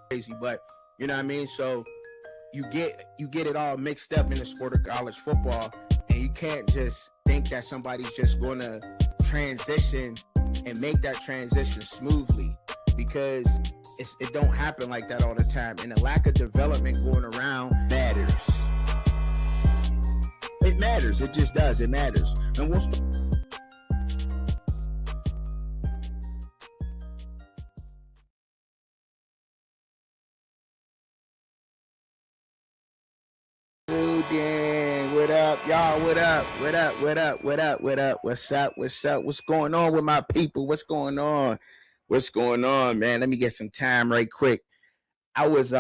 crazy, but you know what I mean. So you get it all mixed up in the sport of college football, and you can't just think that somebody's just gonna transition and make that transition smoothly, because it don't happen like that all the time, and the lack of development going around matters. It matters. It just does. It matters. And we'll start what up, y'all? What up? What up? What up? What up? What up? What's up? What's up? What's going on with my people? What's going on? What's going on, man? Let me get some time right quick. I was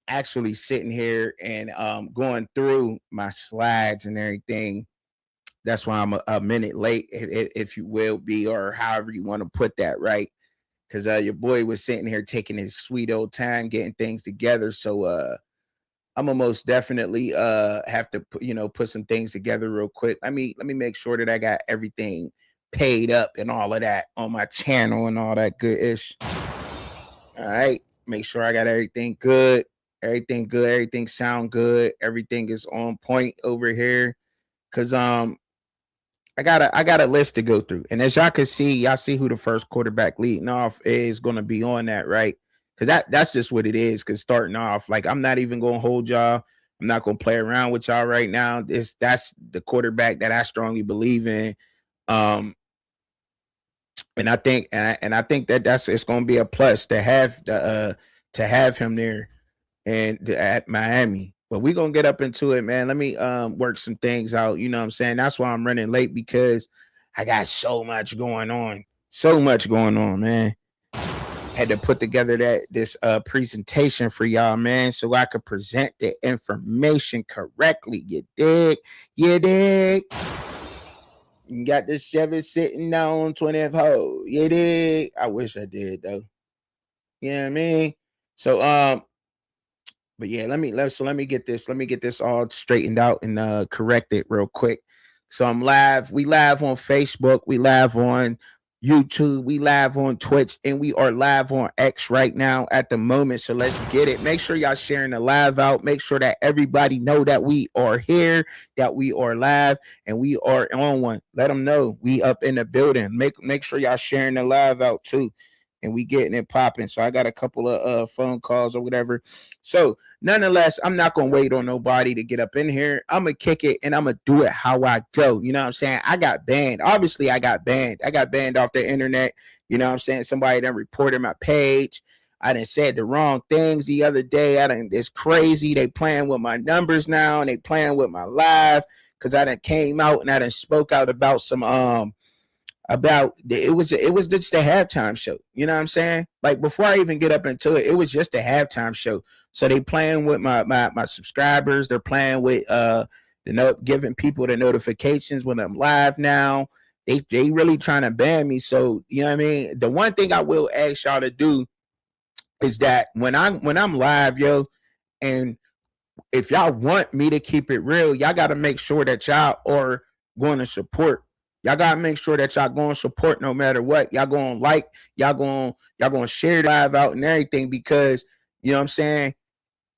actually sitting here and going through my slides and everything. That's why I'm a minute late, if you will be, or however you want to put that, right? Because your boy was sitting here taking his sweet old time getting things together. So I'm gonna most definitely have to put some things together real quick. Let me make sure that I got everything paid up and all of that on my channel and all that good ish. All right, make sure I got everything good, everything sound good, everything is on point over here. Cause I got a list to go through, and as y'all can see, y'all see who the first quarterback leading off is going to be on that, right? Because that's just what it is. Because starting off, like, I'm not even going to hold y'all. I'm not going to play around with y'all right now. That's the quarterback that I strongly believe in. Um, and I think that that's it's going to be a plus to have him there and at Miami. But we're gonna get up into it, man. Let me work some things out. You know what I'm saying? That's why I'm running late, because I got so much going on. So much going on, man. Had to put together this presentation for y'all, man, so I could present the information correctly. You dig? You dig? You got this Chevy sitting on 20th hole. You dig? I wish I did though. You know what I mean? So but yeah, let me get this all straightened out and corrected real quick. So I'm live. We live on Facebook. We live on YouTube. We live on Twitch, and we are live on X right now at the moment. So let's get it. Make sure y'all sharing the live out. Make sure that everybody know that we are here, that we are live, and we are on one. Let them know we up in the building. Make sure y'all sharing the live out too, and we getting it popping. So I got a couple of phone calls or whatever. So nonetheless, I'm not gonna wait on nobody to get up in here. I'm gonna kick it and I'm gonna do it how I go. You know what I'm saying? I got banned. Obviously, I got banned. I got banned off the internet. You know what I'm saying? Somebody done reported my page. I done said the wrong things the other day. It's crazy. They playing with my numbers now and they playing with my live, because I done came out and I done spoke out about some it was just a halftime show. You know what I'm saying? Like, before I even get up into it, it was just a halftime show. So they playing with my subscribers. They're playing with giving people the notifications when I'm live now. They really trying to ban me. So you know what I mean? The one thing I will ask y'all to do is that when I'm live, yo, and if y'all want me to keep it real, y'all got to make sure that y'all are going to support. Y'all gotta make sure that y'all going to support no matter what. Y'all going to like, y'all going to share the live out and everything, because you know what I'm saying.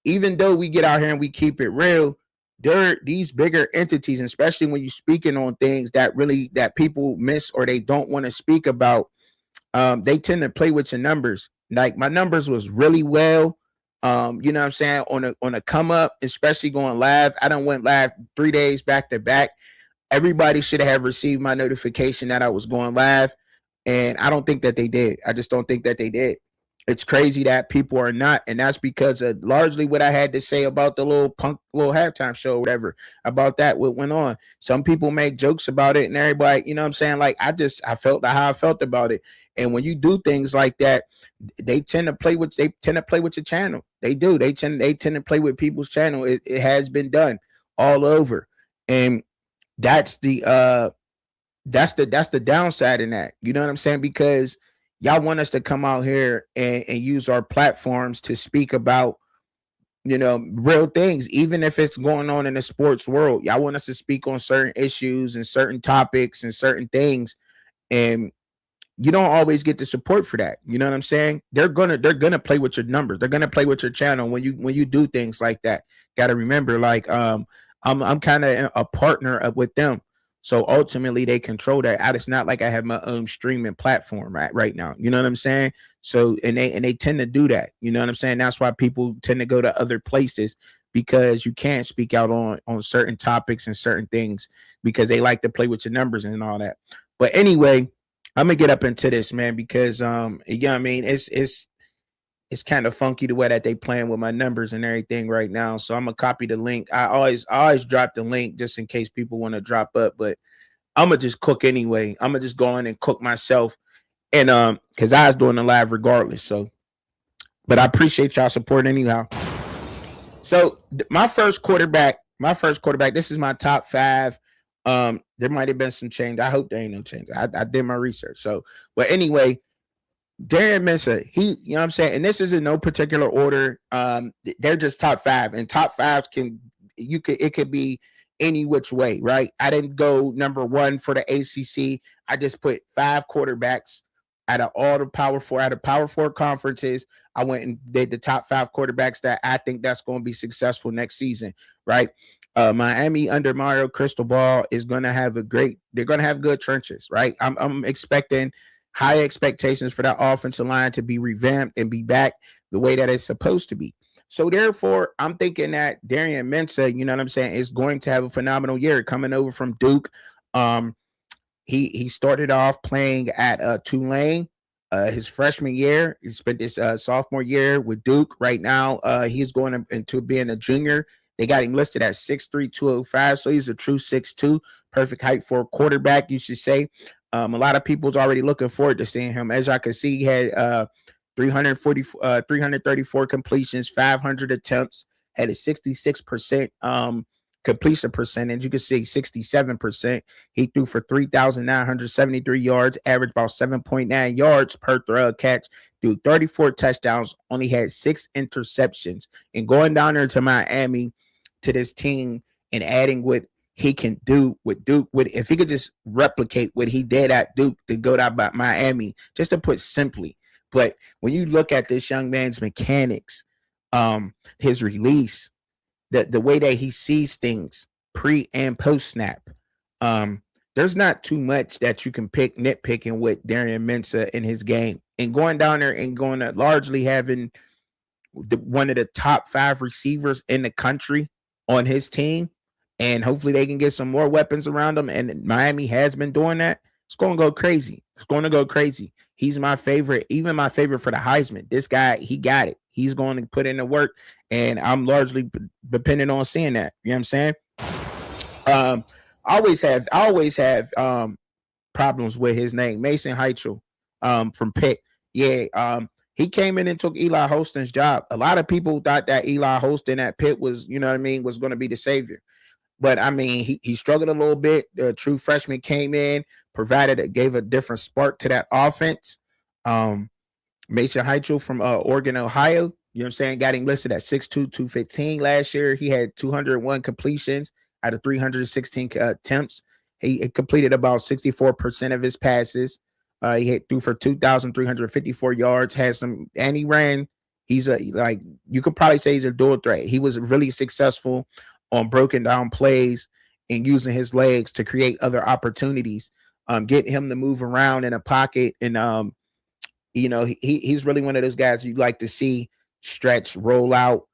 Even though we get out here and we keep it real, there these bigger entities, especially when you're speaking on things that people miss or they don't want to speak about, they tend to play with your numbers. Like, my numbers was really well. You know what I'm saying, on a come up, especially going live. I done went live 3 days back to back. Everybody should have received my notification that I was going live, and I don't think that they did. I just don't think that they did. It's crazy that people are not, and that's because of largely what I had to say about the little halftime show, or whatever, about that what went on. Some people make jokes about it, and everybody, you know what I'm saying, like, I felt how I felt about it. And when you do things like that, they tend to play with your channel. They do. They tend to play with people's channel. It has been done all over, and that's the downside in that. You know what I'm saying? Because y'all want us to come out here and use our platforms to speak about, real things, even if it's going on in the sports world. Y'all want us to speak on certain issues and certain topics and certain things. And you don't always get the support for that. You know what I'm saying? They're gonna play with your numbers. They're gonna play with your channel when you do things like that. Got to remember, like I'm kind of a partner with them. So ultimately, they control that. It's not like I have my own streaming platform right now. You know what I'm saying? So and they tend to do that. You know what I'm saying? That's why people tend to go to other places, because you can't speak out on certain topics and certain things, because they like to play with your numbers and all that. But anyway, I'm gonna get up into this, man, because yeah, I mean, it's kind of funky the way that they playing with my numbers and everything right now. So I'm gonna copy the link. I always drop the link just in case people want to drop up, but I'm gonna just cook anyway. I'm gonna just go in and cook myself, and because I was doing the live regardless. So, but I appreciate y'all support anyhow. So my first quarterback. This is my top five. There might have been some change. I hope there ain't no change. I did my research. So, but anyway, Darian Mensah, you know what I'm saying? And this is in no particular order. They're just top five, and top fives it could be any which way, right? I didn't go number one for the ACC. I just put five quarterbacks out of all the Power Four conferences. I went and did the top five quarterbacks that I think that's going to be successful next season, right? Miami under Mario Cristobal is going to have they're going to have good trenches, right? I'm expecting high expectations for that offensive line to be revamped and be back the way that it's supposed to be. So therefore, I'm thinking that Darian Mensah, you know what I'm saying, is going to have a phenomenal year coming over from Duke. He started off playing at Tulane his freshman year. He spent his sophomore year with Duke. Right now, he's going into being a junior. They got him listed at 6'3", 205, so he's a true 6'2", perfect height for a quarterback, you should say. A lot of people's already looking forward to seeing him. As I can see, he had 334 completions, 500 attempts, had a 66% completion percentage. You can see 67%. He threw for 3,973 yards, averaged about 7.9 yards per catch, threw 34 touchdowns, only had 6 interceptions. And going down there to Miami, to this team, and adding what he can do with Duke, if he could just replicate what he did at Duke to go down by Miami, just to put simply. But when you look at this young man's mechanics, his release, the way that he sees things pre and post snap, there's not too much that you can nitpicking with Darian Mensah in his game. And going down there and going to largely having one of the top 5 receivers in the country on his team, and hopefully they can get some more weapons around him. And Miami has been doing that. It's going to go crazy. It's going to go crazy. He's my favorite, even my favorite for the Heisman. This guy, he got it. He's going to put in the work, and I'm largely dependent on seeing that. You know what I'm saying? I always have problems with his name, Mason Heichel, from Pitt. Yeah, he came in and took Eli Holston's job. A lot of people thought that Eli Holston at Pitt was, you know what I mean, was going to be the savior. But I mean, he struggled a little bit. The true freshman came in, gave a different spark to that offense. Mason Heichel from Oregon, Ohio, you know what I'm saying, got him listed at 6'2", 215 last year. He had 201 completions out of 316 attempts. He completed about 64% of his passes. He threw for 2,354 yards, and he ran. He's you could probably say he's a dual threat. He was really successful on broken down plays and using his legs to create other opportunities, get him to move around in a pocket. And, he's really one of those guys you'd like to see stretch, roll out,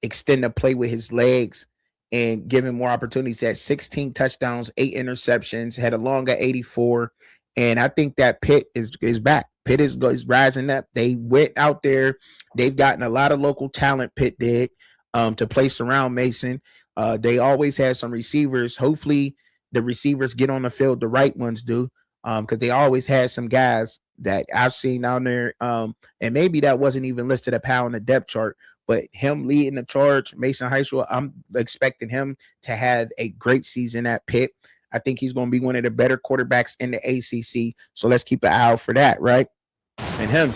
extend the play with his legs, and give him more opportunities. He had 16 touchdowns, 8 interceptions, had a long at 84. And I think that Pitt is back. Pitt is rising up. They went out there. They've gotten a lot of local talent, Pitt did, to place around Mason. They always had some receivers. Hopefully the receivers get on the field, the right ones do, because they always had some guys that I've seen down there. And maybe that wasn't even listed up high on the depth chart, but him leading the charge, Mason Heichel, I'm expecting him to have a great season at Pitt. I think he's going to be one of the better quarterbacks in the ACC. So let's keep an eye out for that, right? And him,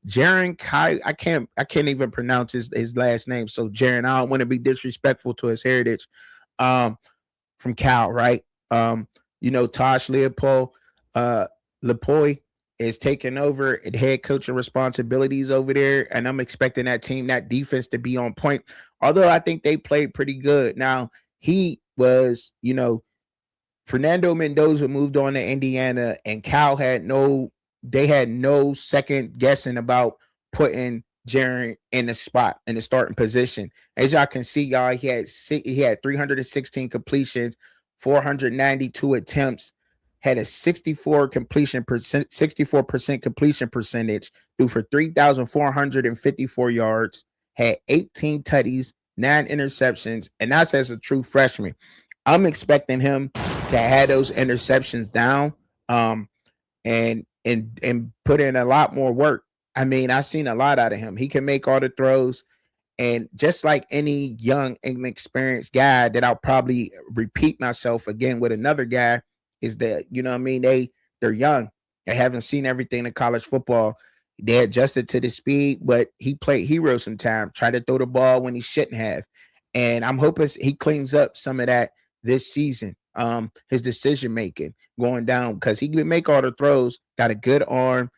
Jaren Kai, I can't even pronounce his last name. So Jaren, I don't want to be disrespectful to his heritage. From Cal, right? Tosh Leopold. Lepoy is taking over head coaching responsibilities over there, and I'm expecting that team, that defense, to be on point. Although I think they played pretty good. Now he was, Fernando Mendoza moved on to Indiana, and Cal they had no second guessing about putting Jaren in the spot in the starting position. As y'all can see, y'all, he had 316 completions, 492 attempts, had a 64% completion percentage, threw for 3,454 yards, had 18 tutties, 9 interceptions, and that's as a true freshman. I'm expecting him to have those interceptions down, and put in a lot more work. I mean, I've seen a lot out of him. He can make all the throws, and just like any young, inexperienced guy, that I'll probably repeat myself again with another guy, is that, they're young. They haven't seen everything in college football. They adjusted to the speed, but he played hero sometimes, tried to throw the ball when he shouldn't have. And I'm hoping he cleans up some of that this season. His decision making going down, because he can make all the throws, got a good arm,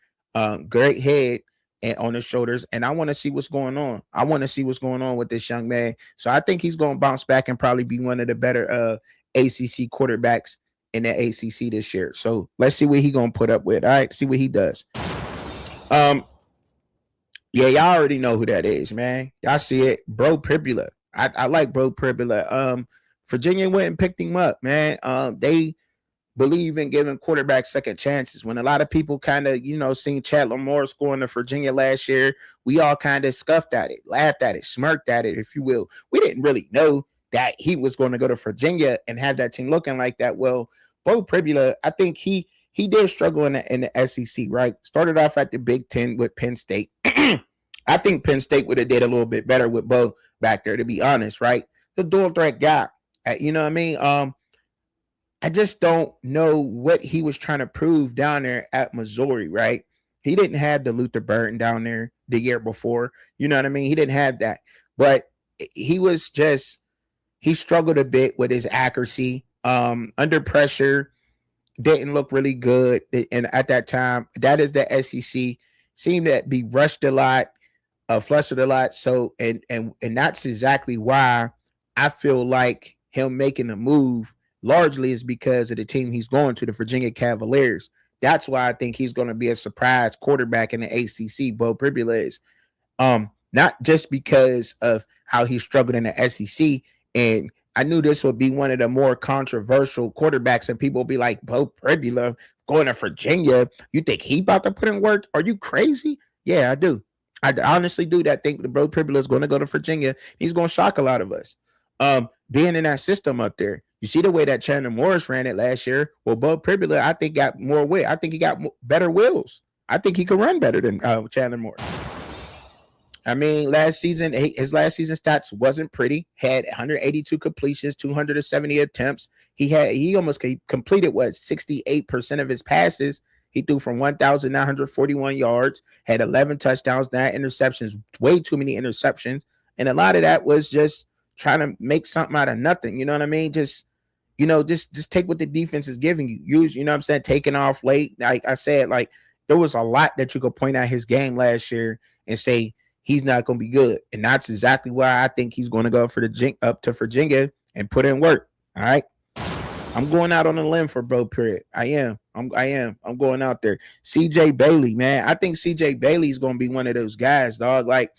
great head and on his shoulders. And I want to see what's going on. I want to see what's going on with this young man. So I think he's going to bounce back and probably be one of the better ACC quarterbacks in the ACC this year. So let's see what he's going to put up with. All right, see what he does. Yeah, y'all already know who that is, man. Y'all see it. Beau Pribula. I like Beau Pribula. Virginia went and picked him up, man. They believe in giving quarterbacks second chances. When a lot of people kind of, seen Chad Lamore scoring to Virginia last year, we all kind of scuffed at it, laughed at it, smirked at it, if you will. We didn't really know that he was going to go to Virginia and have that team looking like that. Well, Beau Pribula, I think he did struggle in the SEC, right? Started off at the Big Ten with Penn State. I think Penn State would have did a little bit better with Beau back there, to be honest, right? The dual threat guy. You know what I mean? I just don't know what he was trying to prove down there at Missouri, right? He didn't have the Luther Burden down there the year before. You know what I mean? He didn't have that. But he struggled a bit with his accuracy. Under pressure, didn't look really good. And at that time, that is the SEC, seemed to be rushed a lot, flustered a lot. So, and that's exactly why I feel like him making a move largely is because of the team he's going to, the Virginia Cavaliers. That's why I think he's going to be a surprise quarterback in the ACC. Beau Pribula is, not just because of how he struggled in the SEC. And I knew this would be one of the more controversial quarterbacks, and people will be like, Beau Pribula going to Virginia, you think he about to put in work? Are you crazy? Yeah, I do. I honestly do that. Think the Beau Pribula is going to go to Virginia. He's going to shock a lot of us. Being in that system up there, you see the way that Chandler Morris ran it last year. Well, Beau Pribula, I think, got more weight. I think he got better wheels. I think he could run better than Chandler Morris. I mean, his last season stats wasn't pretty. Had 182 completions, 270 attempts. He almost completed 68% of his passes. He threw from 1,941 yards, had 11 touchdowns, 9 interceptions, way too many interceptions. And a lot of that was just trying to make something out of nothing. You know what I mean? Just take what the defense is giving you. Use, you know what I'm saying, taking off late. Like I said, like there was a lot that you could point out his game last year and say he's not going to be good. And that's exactly why I think he's going to go up to Virginia and put in work. All right. I'm going out on a limb for Beau Pribula. I am. I'm going out there. CJ Bailey, man. I think CJ Bailey is going to be one of those guys, dog. Like,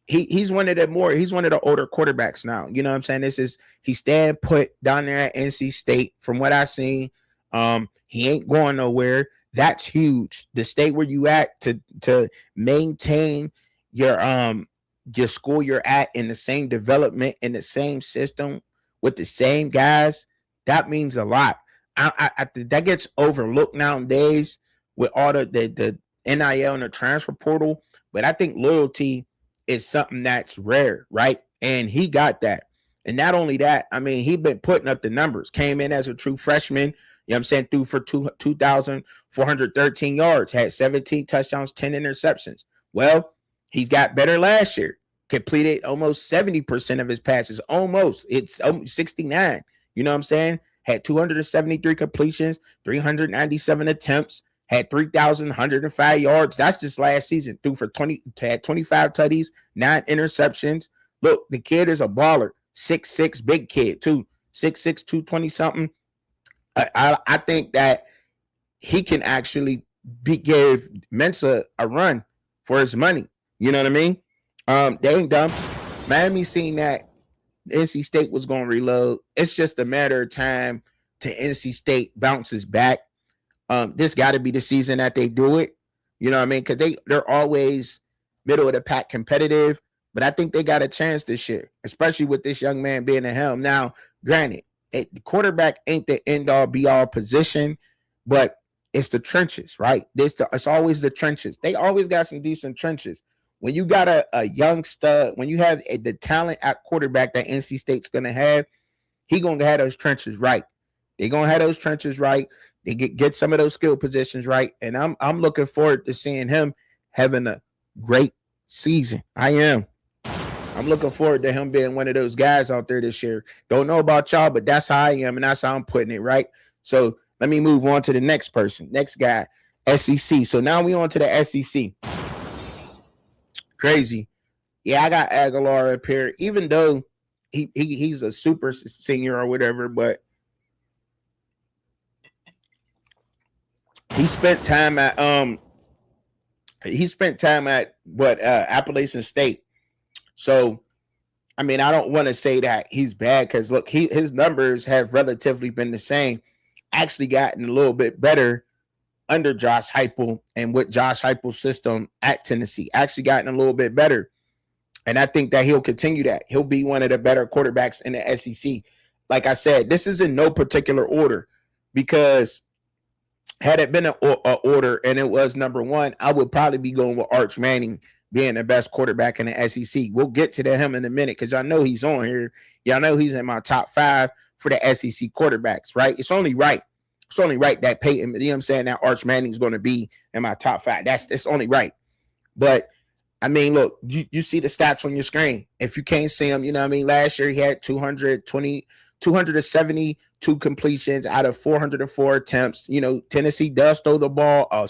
he's one of the older quarterbacks now. You know what I'm saying? He's staying put down there at NC State. From what I've seen, he ain't going nowhere. That's huge. To stay where you at, to maintain your school you're at in the same development, in the same system, with the same guys, that means a lot. I that gets overlooked nowadays with all the NIL and the transfer portal. But I think loyalty is something that's rare, right? And he got that. And not only that, I mean, he's been putting up the numbers. Came in as a true freshman, you know what I'm saying, threw for 2,413 yards, had 17 touchdowns, 10 interceptions. Well, he's got better last year. Completed almost 70% of his passes. Almost. It's 69. You know what I'm saying? had 273 completions, 397 attempts, had 3,105 yards. That's just last season. Threw for 20, had 25 tutties, 9 interceptions. Look, the kid is a baller. 6'6", big kid too. 6'6", 220 something. I think that he can actually give Mensa a run for his money. You know what I mean? They ain't dumb. Miami seen that NC State was going to reload. It's just a matter of time to NC State bounces back. This got to be the season that they do it. You know what I mean? Because they're always middle of the pack competitive. But I think they got a chance this year, especially with this young man being the helm. Now, granted, the quarterback ain't the end-all, be-all position, but it's the trenches, right? It's always the trenches. They always got some decent trenches. When you got a young stud, when you have the talent at quarterback that NC State's going to have, he going to have those trenches right. They're going to have those trenches right. They get some of those skill positions right. And I'm looking forward to seeing him having a great season. I am. I'm looking forward to him being one of those guys out there this year. Don't know about y'all, but that's how I am, and that's how I'm putting it, right? So let me move on to the next person. Next guy, SEC. So now we on to the SEC. Crazy. Yeah, I got Aguilar up here, even though he's a super senior or whatever, but he spent time at Appalachian State. So, I mean, I don't want to say that he's bad because, look, his numbers have relatively been the same. Actually gotten a little bit better under Josh Heupel and with Josh Heupel's system at Tennessee. Actually gotten a little bit better. And I think that he'll continue that. He'll be one of the better quarterbacks in the SEC. Like I said, this is in no particular order because had it been an order and it was number one, I would probably be going with Arch Manning being the best quarterback in the SEC. We'll get to him in a minute because y'all know he's on here. Y'all know he's in my top 5 for the SEC quarterbacks, right? It's only right. It's only right that Peyton, you know what I'm saying, that Arch Manning's going to be in my top 5. It's only right. But, I mean, look, you see the stats on your screen. If you can't see them, you know what I mean? Last year he had 272 completions out of 404 attempts. You know, Tennessee does throw the ball a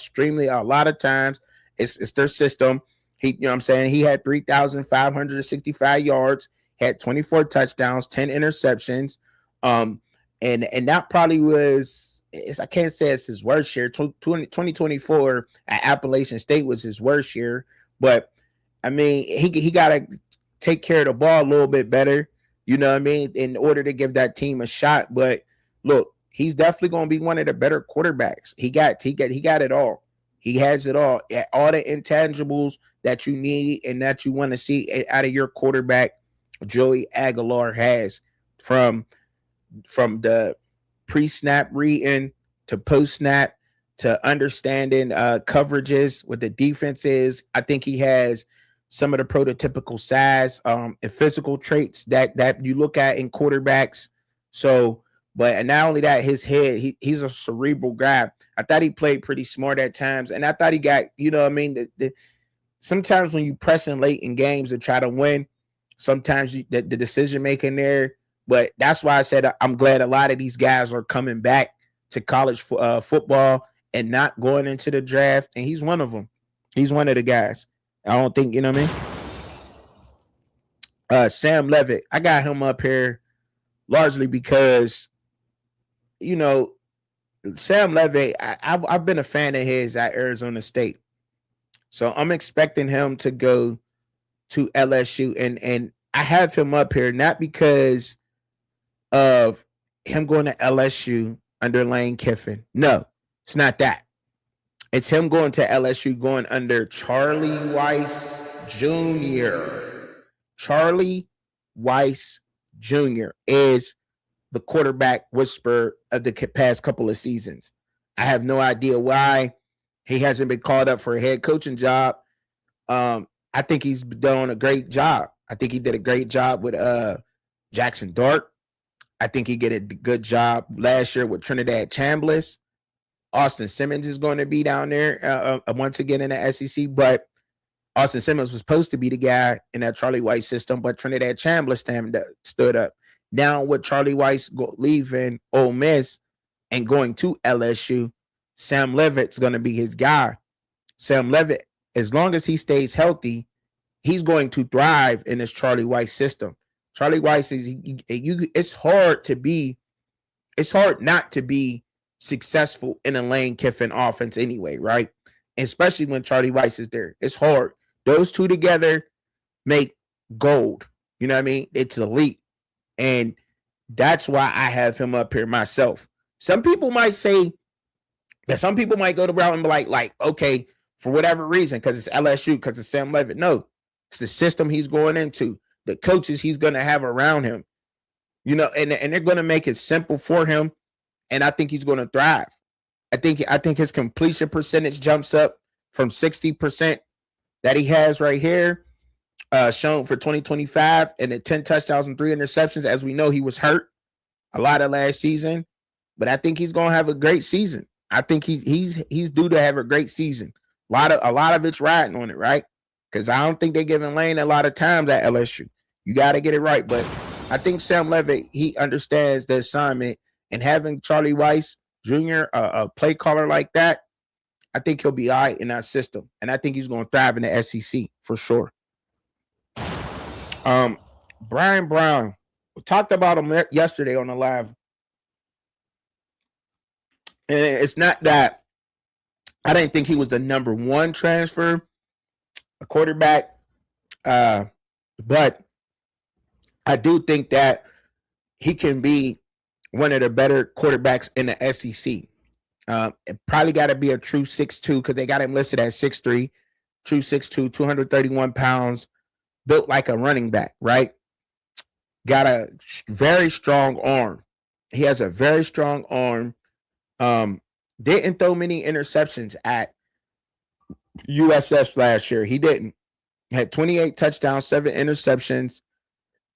lot of times. It's their system. You know what I'm saying? He had 3,565 yards, had 24 touchdowns, 10 interceptions. And that probably was, I can't say it's his worst year. 2024 at Appalachian State was his worst year. But, I mean, he got to take care of the ball a little bit better, you know what I mean, in order to give that team a shot. But, look, he's definitely going to be one of the better quarterbacks. He got it all. He has it all. All the intangibles that you need and that you want to see out of your quarterback, Joey Aguilar has, from the pre-snap reading to post-snap to understanding coverages, what the defense is. I think he has some of the prototypical size and physical traits that you look at in quarterbacks. So, but not only that, his head, he's a cerebral guy. I thought he played pretty smart at times, and I thought he got, you know what I mean, sometimes when you pressing late in games to try to win, sometimes the decision making there. But that's why I said I'm glad a lot of these guys are coming back to college football and not going into the draft. And he's one of them. He's one of the guys. I don't think, you know what I mean? Sam Levitt, I got him up here largely because, you know, Sam Levitt, I've been a fan of his at Arizona State. So I'm expecting him to go to LSU. And I have him up here not because of him going to LSU under Lane Kiffin. No, it's not that. It's him going to LSU going under Charlie Weis Jr. Charlie Weis Jr. is the quarterback whisperer of the past couple of seasons. I have no idea why he hasn't been called up for a head coaching job. I think he's done a great job. I think he did a great job with Jackson Dart. I think he did a good job last year with Trinidad Chambliss. Austin Simmons is going to be down there once again in the SEC, but Austin Simmons was supposed to be the guy in that Charlie Weis system, but Trinidad Chambliss stood up. Now with Charlie Weiss leaving Ole Miss and going to LSU, Sam Levitt's going to be his guy. Sam Levitt, as long as he stays healthy, he's going to thrive in this Charlie Weiss system. Charlie Weiss is it's hard not to be successful in a Lane Kiffin offense anyway, right? Especially when Charlie Weiss is there. It's hard. Those two together make gold. You know what I mean? It's elite. And that's why I have him up here myself. Some people might say that some people might go to Brown and be like, okay, for whatever reason, because it's LSU, because it's Sam Levitt. No, it's the system he's going into, the coaches he's going to have around him, and they're going to make it simple for him. And I think he's going to thrive. I think his completion percentage jumps up from 60% that he has right here, shown for 2025, and the 10 touchdowns and 3 interceptions. As we know, he was hurt a lot of last season, but I think he's going to have a great season. I think he's due to have a great season. A lot of it's riding on it, right? Because I don't think they're giving Lane a lot of times at LSU. You got to get it right. But I think Sam Levitt, he understands the assignment, and having Charlie Weiss Jr., a play caller like that, I think he'll be all right in that system. And I think he's going to thrive in the SEC for sure. Brian Brown, we talked about him yesterday on the live. And it's not that I didn't think he was the number one transfer, a quarterback, but I do think that he can be one of the better quarterbacks in the SEC. It probably got to be a true 6'2", because they got him listed at 6'3", true 6'2", 231 pounds, built like a running back, right? Got a very strong arm. He has a very strong arm. Didn't throw many interceptions at USF last year. He didn't. Had 28 touchdowns, 7 interceptions,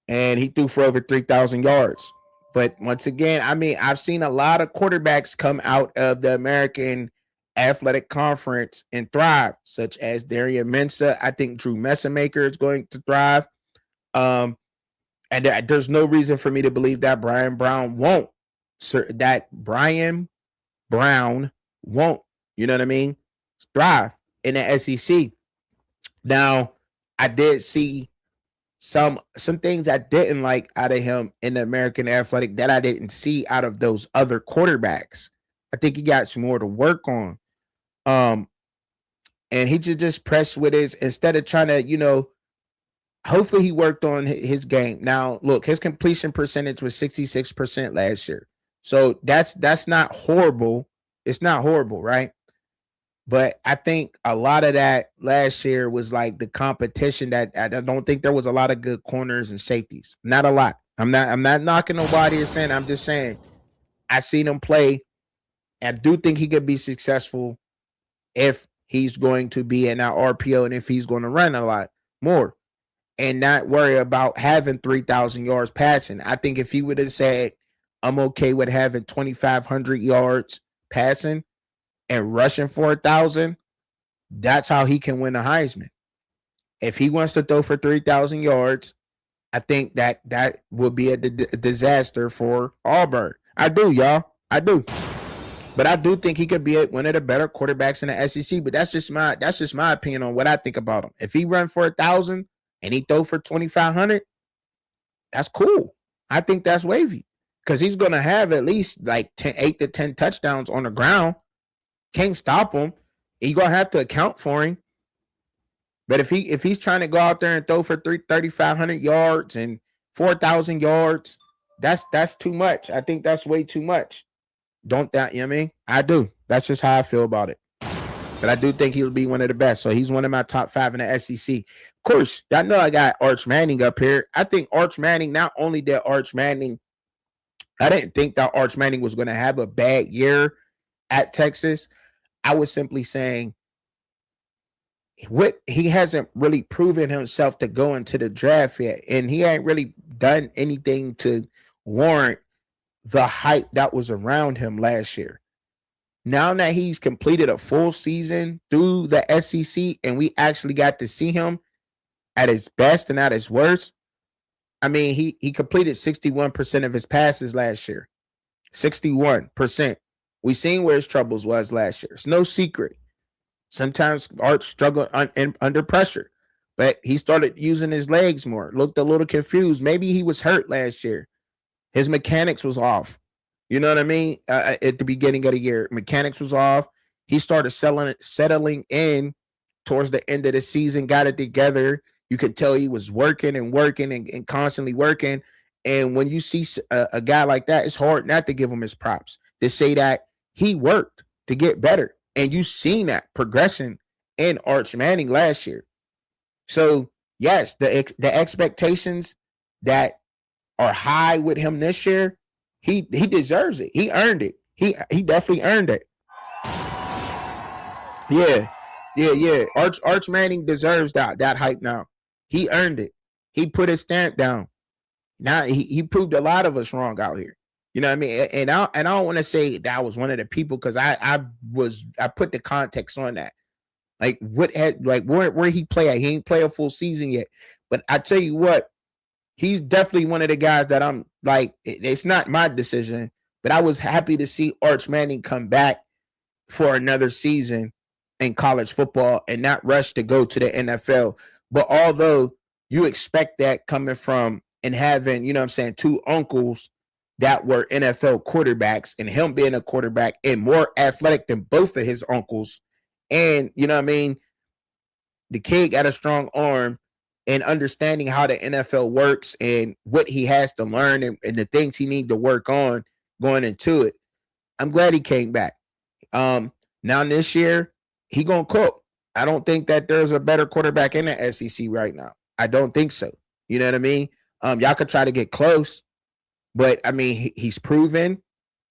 and he threw for over 3,000 yards. But once again, I mean, I've seen a lot of quarterbacks come out of the American Athletic Conference and thrive, such as Darian Mensah. I think Drew Messamaker is going to thrive. And there's no reason for me to believe that Brian Brown won't. You know what I mean? Thrive in the SEC. Now, I did see some things I didn't like out of him in the American Athletic that I didn't see out of those other quarterbacks. I think he got some more to work on. And he just pressed with his, instead of trying to, hopefully he worked on his game. Now, look, his completion percentage was 66% last year. So that's not horrible. It's not horrible, right? But I think a lot of that last year was like the competition that I don't think there was a lot of good corners and safeties. Not a lot. I'm not knocking nobody or saying. I'm just saying I've seen him play. I do think he could be successful if he's going to be in that RPO and if he's going to run a lot more and not worry about having 3,000 yards passing. I think if he would have said, I'm okay with having 2,500 yards passing and rushing for 1,000, that's how he can win a Heisman. If he wants to throw for 3,000 yards, I think that would be a disaster for Auburn. I do, y'all. I do. But I do think he could be one of the better quarterbacks in the SEC. But that's just my opinion on what I think about him. If he run for 1,000 and he throw for 2,500, that's cool. I think that's wavy because he's going to have at least like 8 to 10 touchdowns on the ground. Can't stop him. You're going to have to account for him. But if he's trying to go out there and throw for 3,500 yards and 4,000 yards, that's too much. I think that's way too much. Don't that, you know what I mean? I do. That's just how I feel about it. But I do think he'll be one of the best. So he's one of my top 5 in the SEC. Of course, I know I got Arch Manning up here. I think Arch Manning, not only did Arch Manning, I didn't think that Arch Manning was going to have a bad year at Texas. I was simply saying he hasn't really proven himself to go into the draft yet. And he ain't really done anything to warrant the hype that was around him last year. Now that he's completed a full season through the SEC and we actually got to see him at his best and at his worst, I mean, he completed 61% of his passes last year. 61%. We seen where his troubles was last year. It's no secret. Sometimes Arch struggled under pressure, but he started using his legs more. Looked a little confused. Maybe he was hurt last year. His mechanics was off. You know what I mean? At the beginning of the year, mechanics was off. He started settling in towards the end of the season, got it together. You could tell he was working and constantly working. And when you see a guy like that, it's hard not to give him his props, to say that he worked to get better. And you seen that progression in Arch Manning last year. So, yes, the expectations that are high with him this year, he deserves it. He earned it. He definitely earned it. Yeah. Arch Manning deserves that hype now. He earned it. He put his stamp down. Now he proved a lot of us wrong out here. You know what I mean? And I don't want to say that I was one of the people, because I put the context on that. Like where he play at. He ain't play a full season yet. But I tell you what, he's definitely one of the guys that I'm like, it's not my decision, but I was happy to see Arch Manning come back for another season in college football and not rush to go to the NFL. But although you expect that coming from and having, you know what I'm saying, two uncles that were NFL quarterbacks, and him being a quarterback and more athletic than both of his uncles. And, you know what I mean, the kid got a strong arm, and understanding how the NFL works and what he has to learn and the things he needs to work on going into it. I'm glad he came back. Now this year, he gonna cook. I don't think that there's a better quarterback in the SEC right now. I don't think so. You know what I mean? Y'all could try to get close, but I mean, he's proven.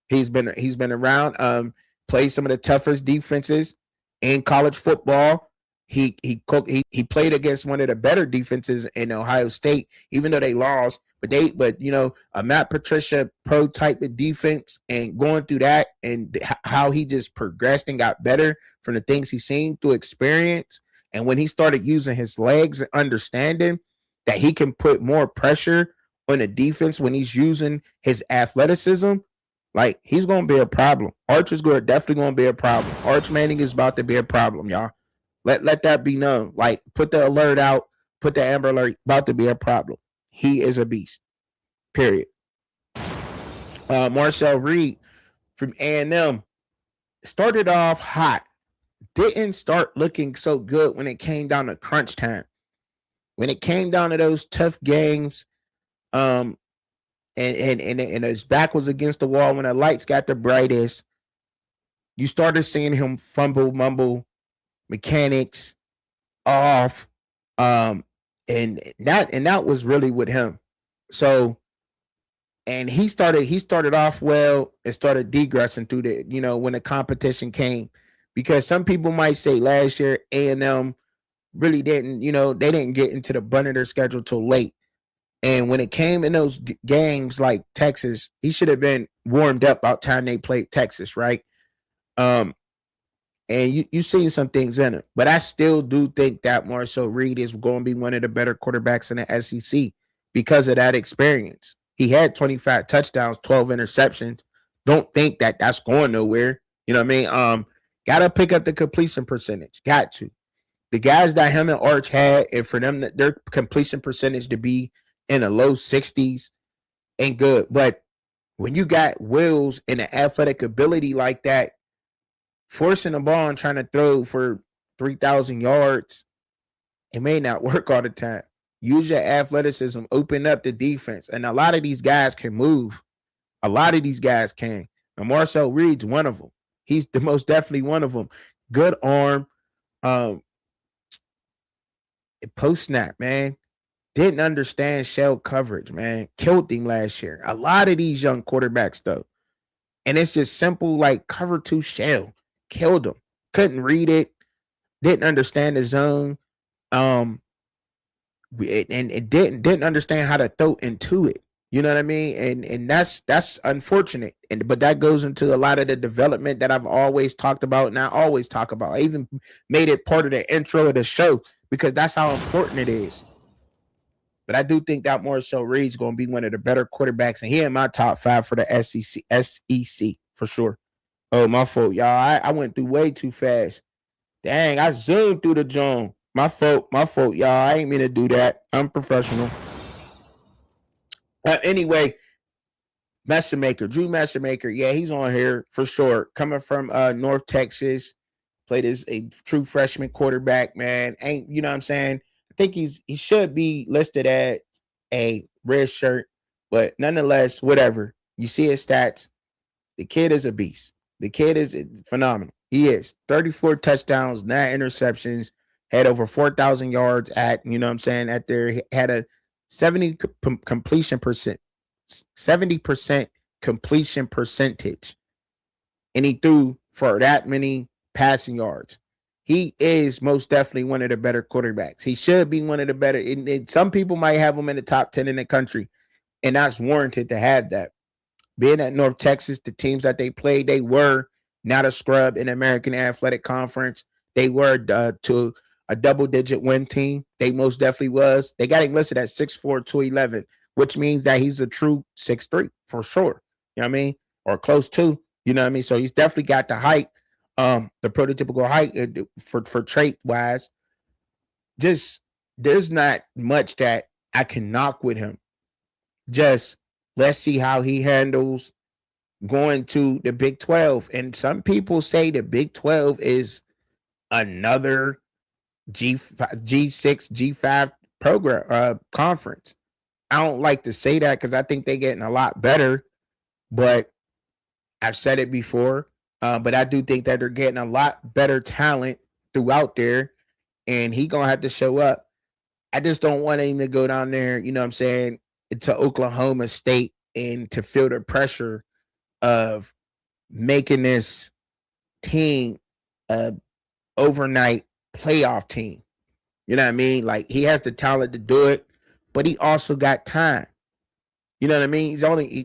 He's been around. Played some of the toughest defenses in college football. He played against one of the better defenses in Ohio State, even though they lost. But you know, a Matt Patricia pro type of defense, and going through that, and how he just progressed and got better from the things he's seen through experience. And when he started using his legs and understanding that he can put more pressure on the defense when he's using his athleticism, like, he's gonna be a problem. Arch is definitely gonna be a problem. Arch Manning is about to be a problem, y'all. Let that be known. Like, put the alert out, put the Amber Alert, about to be a problem. He is a beast. Period. Marcel Reed from A&M started off hot. Didn't start looking so good when it came down to crunch time. When it came down to those tough games, and his back was against the wall, when the lights got the brightest, you started seeing him fumble, mumble, mechanics off, and that was really with him. So, and he started off well and started degressing through the, you know, when the competition came, because some people might say last year A&M really didn't, you know, they didn't get into the brunt of their schedule till late. And when it came in those games like Texas, he should have been warmed up about time they played Texas, right? And you seen some things in it, but I still do think that Marcel Reed is going to be one of the better quarterbacks in the SEC because of that experience. He had 25 touchdowns, 12 interceptions. Don't think that that's going nowhere. You know what I mean? Got to pick up the completion percentage. Got to. The guys that him and Arch had, and for them, their completion percentage to be in the low 60s ain't good. But when you got wheels and an athletic ability like that, forcing the ball and trying to throw for 3,000 yards, it may not work all the time. Use your athleticism, open up the defense. And a lot of these guys can move. A lot of these guys can. And Marcel Reed's one of them. He's the most definitely one of them. Good arm. Post snap, man. Didn't understand shell coverage, man. Killed him last year. A lot of these young quarterbacks, though. And it's just simple, like cover two shell. Killed him. Couldn't read it. Didn't understand the zone. And it didn't understand how to throw into it. You know what I mean? And that's unfortunate. But that goes into a lot of the development that I've always talked about, and I always talk about. I even made it part of the intro of the show because that's how important it is. But I do think that more so Reed's going to be one of the better quarterbacks, and he in my top 5 for the SEC for sure. Oh, my fault, y'all. I went through way too fast. Dang, I zoomed through the zone. My fault, y'all. I ain't mean to do that. I'm professional. Anyway, Messermaker, Drew Messermaker. Yeah, he's on here for sure. Coming from North Texas, played as a true freshman quarterback, man. Ain't, you know what I'm saying? I think he should be listed as a red shirt, but nonetheless, whatever. You see his stats. The kid is a beast. The kid is phenomenal. He is 34 touchdowns, 9 interceptions, had over 4,000 yards at, you know what I'm saying, at there, had a 70% completion percentage. And he threw for that many passing yards. He is most definitely one of the better quarterbacks. He should be one of the better. Some people might have him in the top 10 in the country, and that's warranted to have that. Being at North Texas, the teams that they played, they were not a scrub in the American Athletic Conference. They were to a double-digit win team. They most definitely was. They got him listed at 6'4", 211, which means that he's a true 6'3", for sure. You know what I mean? Or close to. You know what I mean? So he's definitely got the height, the prototypical height for trait-wise. Just there's not much that I can knock with him. Just let's see how he handles going to the Big 12. And some people say the Big 12 is another G6, G5 program conference. I don't like to say that because I think they're getting a lot better, but I've said it before. But I do think that they're getting a lot better talent throughout there, and he gonna have to show up. I just don't want him to go down there, you know what I'm saying, to Oklahoma State and to feel the pressure of making this team a overnight playoff team. You know what I mean? Like, he has the talent to do it, but he also got time. You know what I mean?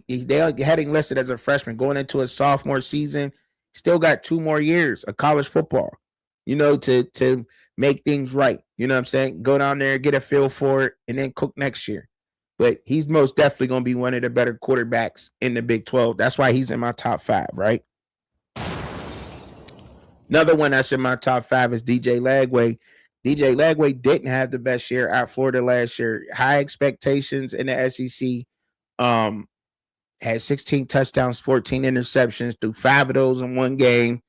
They had him listed as a freshman going into his sophomore season. Still got 2 more years of college football, you know, to make things right. You know what I'm saying? Go down there, get a feel for it, and then cook next year. But he's most definitely going to be one of the better quarterbacks in the Big 12. That's why he's in my top 5, right? Another one that's in my top 5 is DJ Lagway. DJ Lagway didn't have the best year at Florida last year. High expectations in the SEC. Had 16 touchdowns, 14 interceptions, threw 5 of those in one game.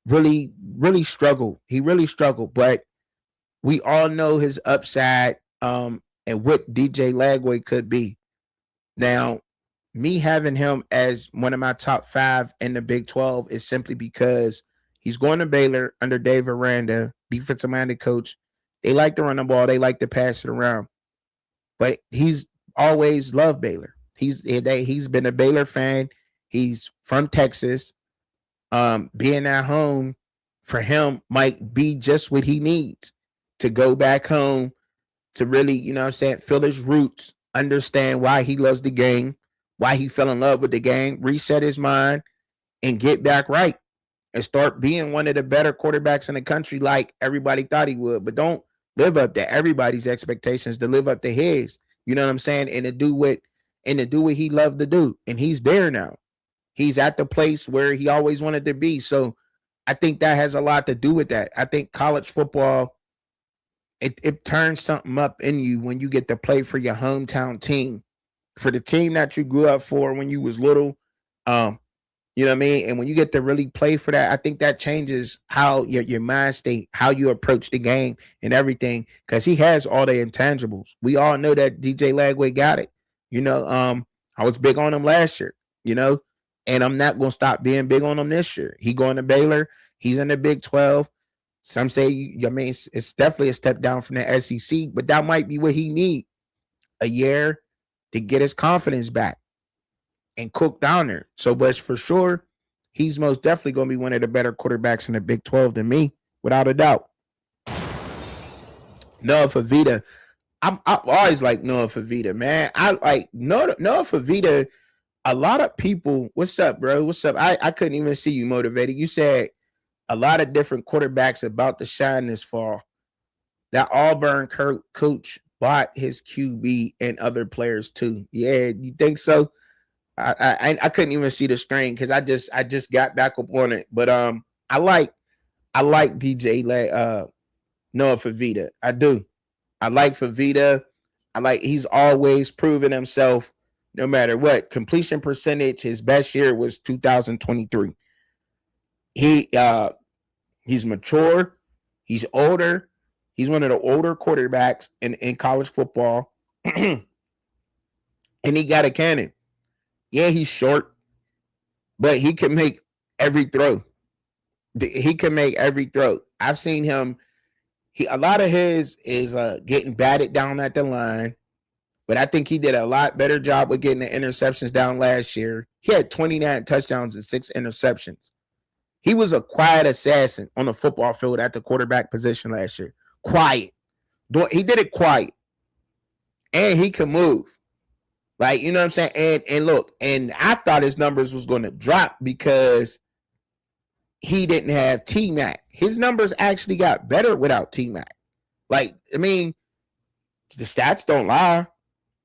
Really, really struggled. He really struggled, but we all know his upside and what DJ Lagway could be. Now, me having him as one of my top 5 in the Big 12 is simply because he's going to Baylor under Dave Aranda, defensive-minded coach. They like to run the ball. They like to pass it around. But he's always loved Baylor. He's been a Baylor fan. He's from Texas. Being at home for him might be just what he needs to go back home to really, you know what I'm saying, feel his roots, understand why he loves the game, why he fell in love with the game, reset his mind, and get back right and start being one of the better quarterbacks in the country like everybody thought he would. But don't live up to everybody's expectations, to live up to his. You know what I'm saying? And to do what he loved to do. And he's there now. He's at the place where he always wanted to be. So I think that has a lot to do with that. I think college football, it turns something up in you when you get to play for your hometown team, for the team that you grew up for when you was little. You know what I mean? And when you get to really play for that, I think that changes how your mind state, how you approach the game and everything, because he has all the intangibles. We all know that DJ Lagway got it. You know, I was big on him last year, you know, and I'm not going to stop being big on him this year. He going to Baylor. He's in the Big 12. Some say, I mean, it's definitely a step down from the SEC, but that might be what he need, a year to get his confidence back and cook down there. So, but for sure, he's most definitely going to be one of the better quarterbacks in the Big 12 than me, without a doubt. Noah Fafita. I always like Noah Fafita, man. I like Noah Fafita. A lot of people, what's up, bro? What's up? I couldn't even see you motivated. You said a lot of different quarterbacks about to shine this fall. That Auburn coach bought his QB and other players too. Yeah, you think so? I couldn't even see the screen because I just got back up on it. But I like DJ Noah Fafita. I do. I like Fafita. I like he's always proven himself no matter what. Completion percentage, his best year was 2023. He's mature, he's older, he's one of the older quarterbacks in college football. And he got a cannon. Yeah, he's short, but he can make every throw. He can make every throw. I've seen him. A lot of his is getting batted down at the line, but I think he did a lot better job with getting the interceptions down last year. He had 29 touchdowns and 6 interceptions. He was a quiet assassin on the football field at the quarterback position last year. Quiet. He did it quiet. And he can move. Like, you know what I'm saying? And look, and I thought his numbers was going to drop because he didn't have T-Mac. His numbers actually got better without T-Mac. Like, I mean, the stats don't lie.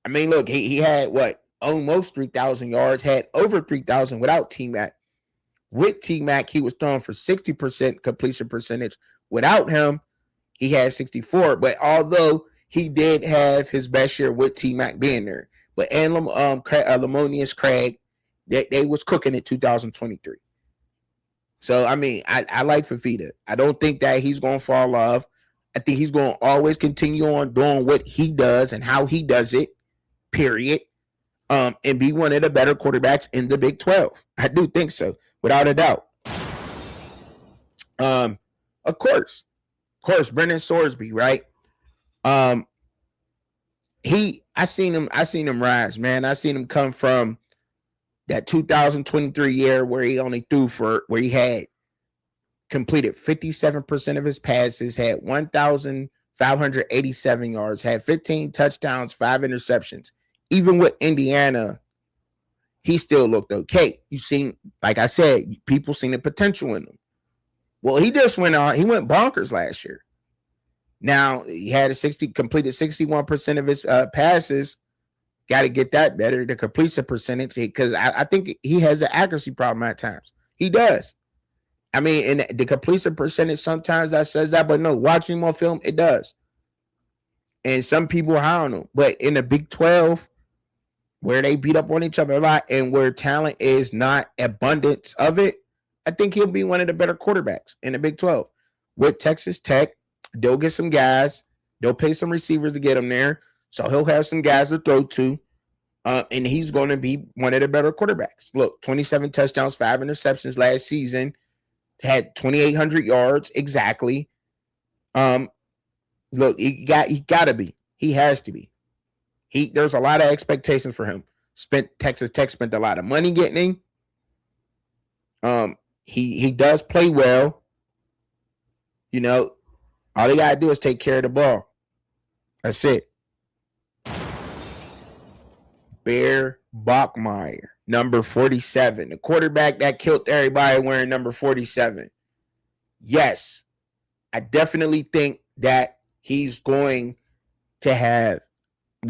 I mean, look, he had almost 3,000 yards, had over 3,000 without T-Mac. With T-Mac, he was throwing for 60% completion percentage. Without him, he had 64. But although he did have his best year with T-Mac being there, but and Lamonius Craig, they was cooking it 2023. So, I mean, I like Fafita. I don't think that he's going to fall off. I think he's going to always continue on doing what he does and how he does it, period, and be one of the better quarterbacks in the Big 12. I do think so, without a doubt. Of course, Brendan Sorsby, right? I seen him rise, man. I seen him come from that 2023 year where he only threw where he had completed 57% of his passes, had 1,587 yards, had 15 touchdowns, 5 interceptions. Even with Indiana, he still looked okay. You seen, like I said, people seen the potential in him. Well, he went bonkers last year. Now he had completed 61% of his passes. Got to get that better, the completion percentage, because I think he has an accuracy problem at times. He does. I mean, and the completion percentage sometimes that says that, but no, watching him on film, it does. And some people, I don't know, but in the Big 12, where they beat up on each other a lot and where talent is not abundance of it, I think he'll be one of the better quarterbacks in the Big 12. With Texas Tech, they'll get some guys. They'll pay some receivers to get him there. So he'll have some guys to throw to. And he's going to be one of the better quarterbacks. Look, 27 touchdowns, 5 interceptions last season. Had 2,800 yards exactly. Look, he got to be. He has to be. There's a lot of expectations for him. Texas Tech spent a lot of money getting him. He does play well. You know, all they gotta do is take care of the ball. That's it. Bear Bachmeier, number 47, the quarterback that killed everybody wearing number 47. Yes, I definitely think that he's going to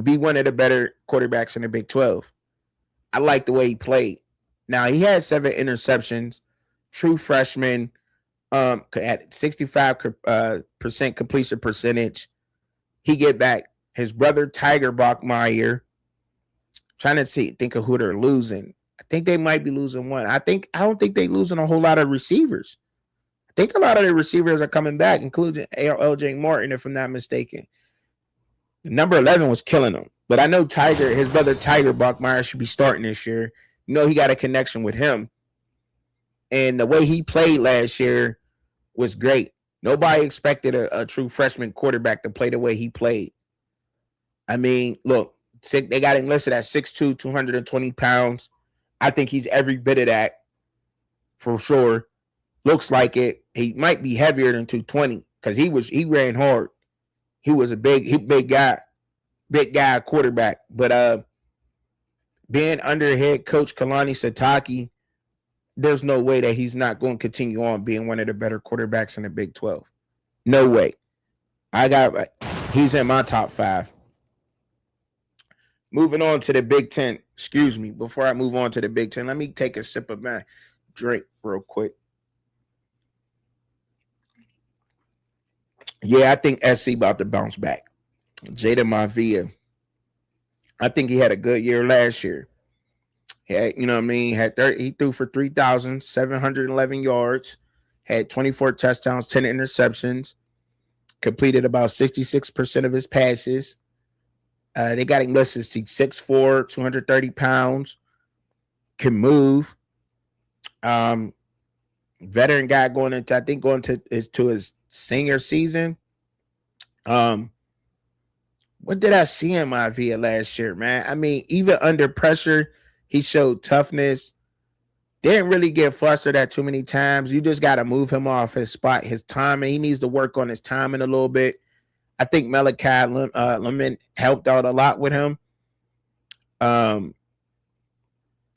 be one of the better quarterbacks in the Big 12. I like the way he played. Now, he had 7 interceptions, true freshman, at 65% completion percentage. He get back his brother, Tiger Bachmeier. Trying to think of who they're losing. I think they might be losing one. I don't think they're losing a whole lot of receivers. I think a lot of the receivers are coming back, including LJ Martin, if I'm not mistaken. The number 11 was killing him. But I know his brother Tiger Bachmeier should be starting this year. You know, he got a connection with him. And the way he played last year was great. Nobody expected a true freshman quarterback to play the way he played. I mean, look, they got him listed at 6'2", 220 pounds. I think he's every bit of that for sure. Looks like it. He might be heavier than 220 because he ran hard. He was a big guy quarterback. But being under head coach Kalani Sitake, there's no way that he's not going to continue on being one of the better quarterbacks in the Big 12. No way. He's in my top 5. Moving on to the Big Ten. Excuse me. Before I move on to the Big Ten, let me take a sip of my drink real quick. Yeah, I think SC about to bounce back. Jaden Mavia, I think he had a good year last year. You know what I mean? He threw for 3,711 yards, had 24 touchdowns, 10 interceptions, completed about 66% of his passes. They got him listed 6'4", 230 pounds, can move. Veteran guy going to his senior season. What did I see in Mavia last year, man? I mean, even under pressure, he showed toughness. Didn't really get flustered at too many times. You just got to move him off his spot, his timing. He needs to work on his timing a little bit. I think Malachi Lemon helped out a lot with him.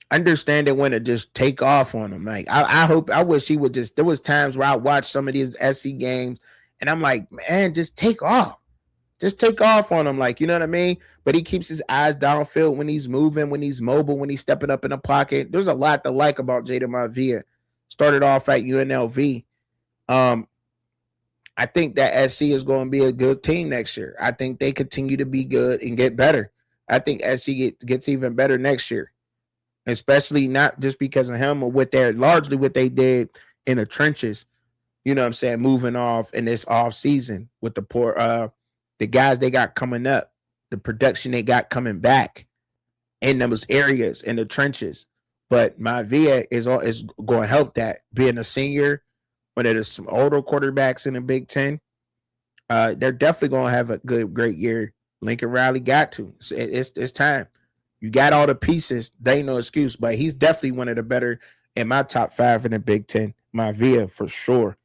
Understanding when to just take off on him. Like I wish he would just. There was times where I watched some of these SC games, and I'm like, man, just take off. Just take off on him, like, you know what I mean? But he keeps his eyes downfield when he's moving, when he's mobile, when he's stepping up in the pocket. There's a lot to like about Jaden Mavia. Started off at UNLV. I think that SC is going to be a good team next year. I think they continue to be good and get better. I think SC gets even better next year, especially not just because of him or largely what they did in the trenches. You know what I'm saying? Moving off in this off season with the guys they got coming up, the production they got coming back in those areas in the trenches. But Mavia is going to help that. Being a senior, when there's some older quarterbacks in the Big Ten, they're definitely going to have a great year. Lincoln Riley got to. It's time. You got all the pieces. They ain't no excuse. But he's definitely one of the better in my top 5 in the Big Ten. Mavia for sure.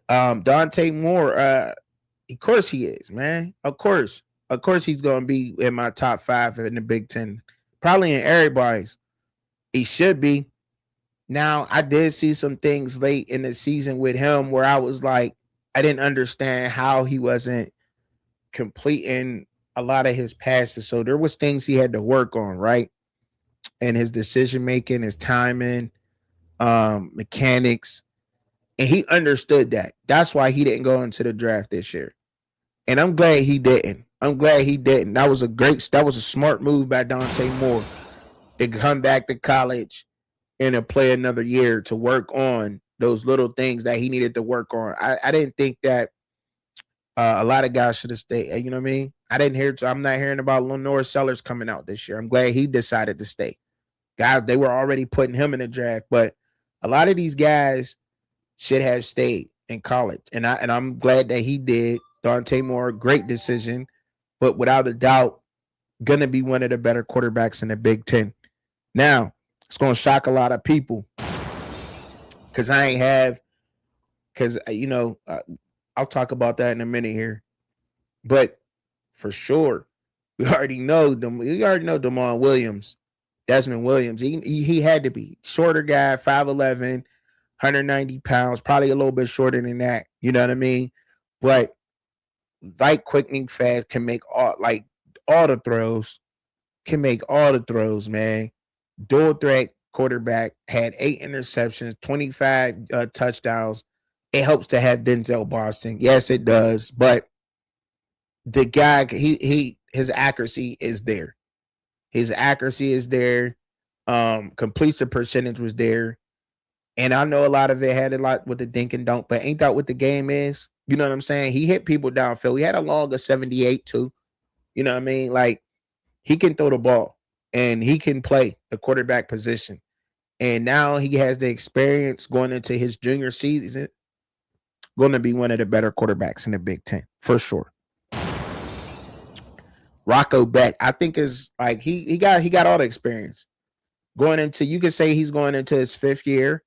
Dante Moore, of course he is, man. Of course he's gonna be in my top 5 in the Big Ten. Probably in everybody's. He should be. Now, I did see some things late in the season with him where I was like, I didn't understand how he wasn't completing a lot of his passes. So there was things he had to work on, right? And his decision making, his timing, mechanics. And he understood that. That's why he didn't go into the draft this year. And I'm glad he didn't. That was a smart move by Dante Moore to come back to college and to play another year to work on those little things that he needed to work on. I didn't think that a lot of guys should have stayed. You know what I mean? I'm not hearing about Lenore Sellers coming out this year. I'm glad he decided to stay. Guys, they were already putting him in the draft, but a lot of these guys should have stayed in college. And I'm glad that he did. Dante Moore, great decision, but without a doubt, going to be one of the better quarterbacks in the Big Ten. Now, it's going to shock a lot of people because I'll talk about that in a minute here. But for sure, we already know Damon Williams, Desmond Williams. He had to be shorter guy, 5'11", 190 pounds, probably a little bit shorter than that. You know what I mean? But light, quickening, fast, can make all the throws. Can make all the throws, man. Dual threat quarterback, had 8 interceptions, 25 touchdowns. It helps to have Denzel Boston. Yes, it does. But the guy, his accuracy is there. His accuracy is there. Completion percentage was there. And I know a lot of it had a lot with the dink and dunk, but ain't that what the game is? You know what I'm saying? He hit people downfield. He had a long of 78 too. You know what I mean? Like, he can throw the ball and he can play the quarterback position. And now he has the experience going into his junior season. Going to be one of the better quarterbacks in the Big Ten for sure. Rocco Beck, I think is like he got all the experience going into. You could say he's going into his 5th year.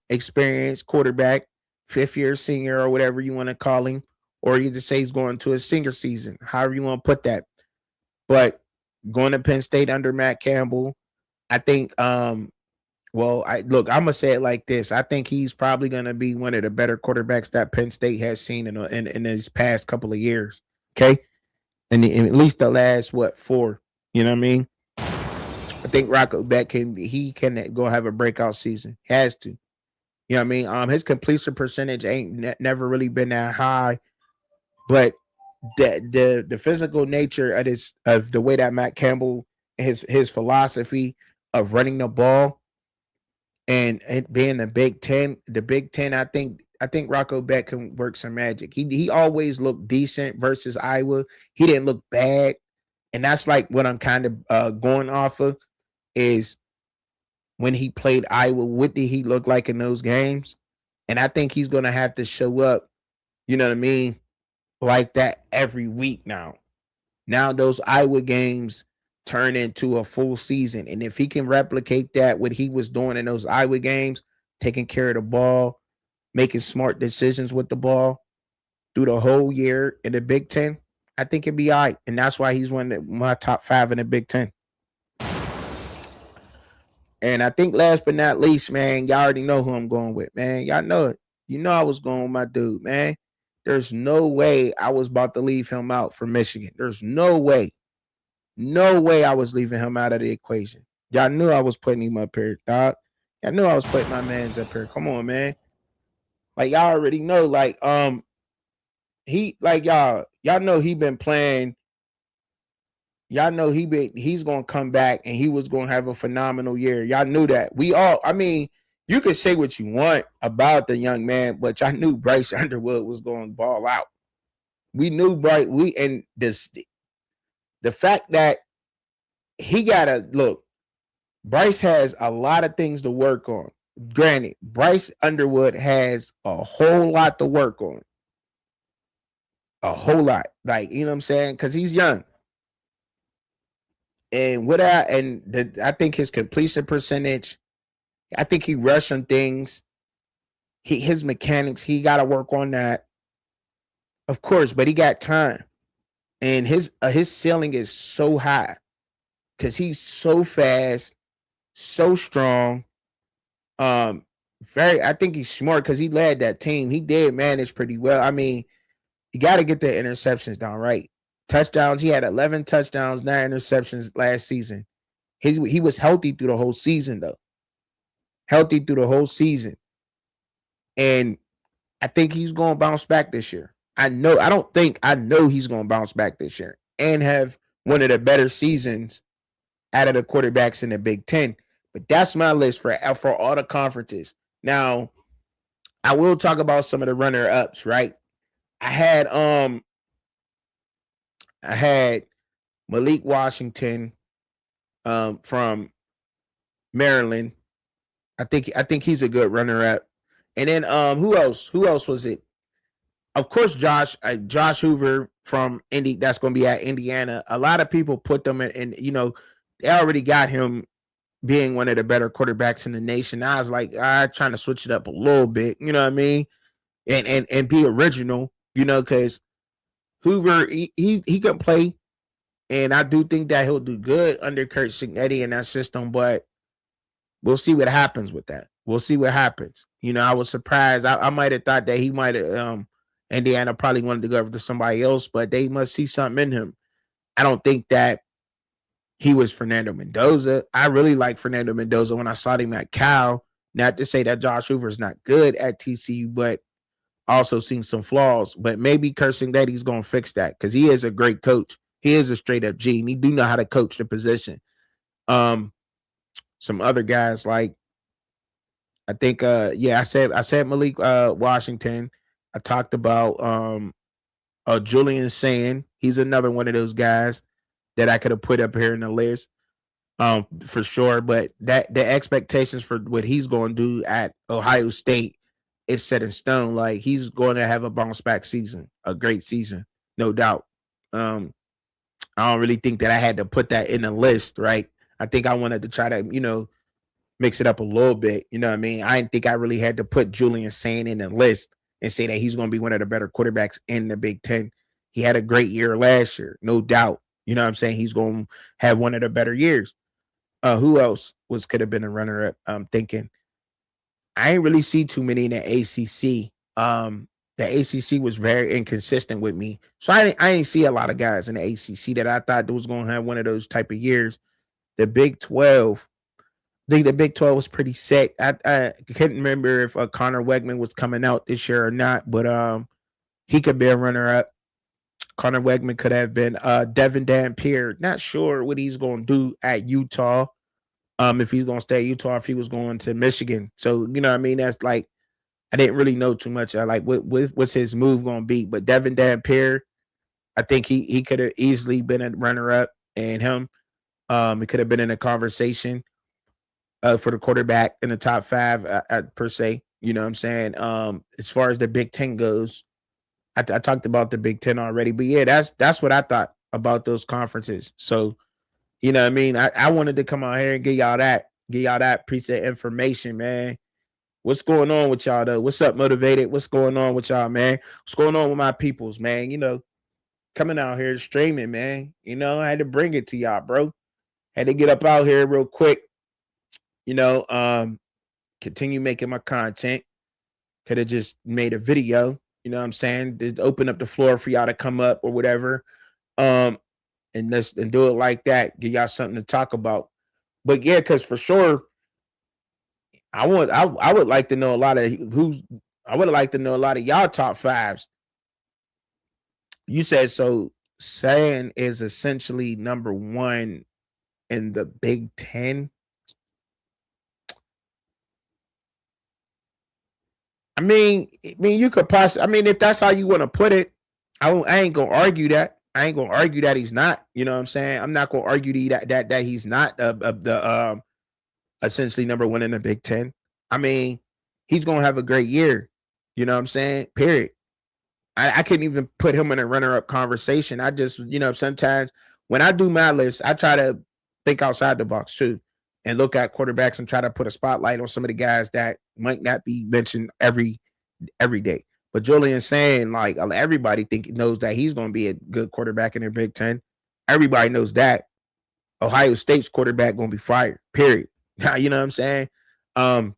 Experienced quarterback, 5th year senior or whatever you want to call him, or you just say he's going to his senior season, however you want to put that. But going to Penn State under Matt Campbell, I think. I'm gonna say it like this: I think he's probably gonna be one of the better quarterbacks that Penn State has seen in these past couple of years. Okay, in at least the last four. You know what I mean? I think Rocco Beck can go have a breakout season. Has to. You know what I mean? His completion percentage ain't never really been that high, but the physical nature of the way that Matt Campbell, his philosophy of running the ball and it being the Big Ten, I think Rocco Beck can work some magic. He always looked decent versus Iowa. He didn't look bad, and that's like what I'm kind of going off of is when he played Iowa. What did he look like in those games? And I think he's gonna have to show up. You know what I mean? Like that every week now. Now those Iowa games turn into a full season. And if he can replicate that, what he was doing in those Iowa games, taking care of the ball, making smart decisions with the ball through the whole year in the Big Ten, I think it'd be all right. And that's why he's one of my top 5 in the Big Ten. And I think last but not least, man, y'all already know who I'm going with, man. Y'all know it. You know I was going with my dude, man. There's no way I was about to leave him out for Michigan. There's no way. No way I was leaving him out of the equation. Y'all knew I was putting him up here, dog. Y'all knew I was putting my mans up here. Come on, man. Like y'all already know, like he like y'all know he been playing. Y'all know he's gonna come back and he was gonna have a phenomenal year. Y'all knew that. I mean, you could say what you want about the young man, but y'all knew Bryce Underwood was going to ball out. We knew Bryce. The fact that he gotta look, Bryce has a lot of things to work on. Granted, Bryce Underwood has a whole lot to work on. A whole lot. Like, you know what I'm saying? Because he's young. And I think his completion percentage, I think he rushed some things. His mechanics, he got to work on that. Of course, but he got time. And his ceiling is so high because he's so fast, so strong. I think he's smart because he led that team. He did manage pretty well. I mean, you got to get the interceptions down, right? Touchdowns. He had 11 touchdowns, 9 interceptions last season. He was healthy through the whole season, though. Healthy through the whole season. And I think he's going to bounce back this year. I know he's going to bounce back this year and have one of the better seasons out of the quarterbacks in the Big Ten. But that's my list for all the conferences. Now, I will talk about some of the runner-ups, right? I had Malik Washington from Maryland. I think he's a good runner-up. And then who else? Who else was it? Of course, Josh Hoover from Indy. That's going to be at Indiana. A lot of people put them in, they already got him being one of the better quarterbacks in the nation. I was like, trying to switch it up a little bit. You know what I mean? And be original. Because Hoover he can play, and I do think that he'll do good under Curt Cignetti in that system. But we'll see what happens with that. We'll see what happens. I was surprised. I might have thought that he might have Indiana probably wanted to go over to somebody else, but they must see something in him. I don't think that he was Fernando Mendoza. I really like Fernando Mendoza when I saw him at Cal. Not to say that Josh Hoover is not good at TCU, but also seen some flaws. But maybe cursing that he's going to fix that because he is a great coach. He is a straight up G, and he do know how to coach the position. Some other guys like I think I said Malik Washington. I talked about Julian Sand. He's another one of those guys that I could have put up here in the list for sure. But that the expectations for what he's going to do at Ohio State is set in stone. Like he's going to have a bounce back season, a great season, no doubt. I don't really think that I had to put that in the list, right? I think I wanted to try to, mix it up a little bit. You know what I mean? I didn't think I really had to put Julian Sand in the list and say that he's going to be one of the better quarterbacks in the Big Ten. He had a great year last year, no doubt. You know what I'm saying? He's going to have one of the better years. Who else could have been a runner-up? I'm thinking. I ain't really see too many in the ACC. The ACC was very inconsistent with me. So I didn't see a lot of guys in the ACC that I thought was going to have one of those type of years. The Big 12, I think the Big 12 was pretty set. I couldn't remember if Connor Wegman was coming out this year or not, but he could be a runner up. Connor Wegman could have been Devin Dampier. Not sure what he's going to do at Utah. If he's going to stay at Utah, if he was going to Michigan. So, you know what I mean? That's like, I didn't really know too much. I like what's his move going to be. But Devin Dampier, I think he could have easily been a runner up, and him, he could have been in a conversation for the quarterback in the top 5 per se. You know what I'm saying? As far as the Big Ten goes, I talked about the Big Ten already, but yeah, that's what I thought about those conferences. So, you know what I mean? I wanted to come out here and get y'all that preset information, man. What's going on with y'all though? What's up, Motivated? What's going on with y'all, man? What's going on with my peoples, man? You know, coming out here streaming, man. You know, I had to bring it to y'all, bro. Had to get up out here real quick. You know, continue making my content. Could have just made a video, you know what I'm saying? Just open up the floor for y'all to come up or whatever. And do it like that. Give y'all something to talk about. But yeah, because for sure, I would like to know a lot of y'all top 5s. You said so. Sayin is essentially number 1 in the Big Ten. I mean, you could possibly. I mean, if that's how you want to put it, I ain't gonna argue that. I ain't gonna argue that he's not. You know what I'm saying? I'm not gonna argue that he's not the essentially number 1 in the Big Ten. I mean, he's gonna have a great year. You know what I'm saying? Period. I couldn't even put him in a runner-up conversation. I just, you know, sometimes when I do my list, I try to think outside the box too, and look at quarterbacks and try to put a spotlight on some of the guys that might not be mentioned every day. But Julian saying, like, everybody knows that he's going to be a good quarterback in the Big Ten. Everybody knows that. Ohio State's quarterback going to be fired. Period. You know what I'm saying? And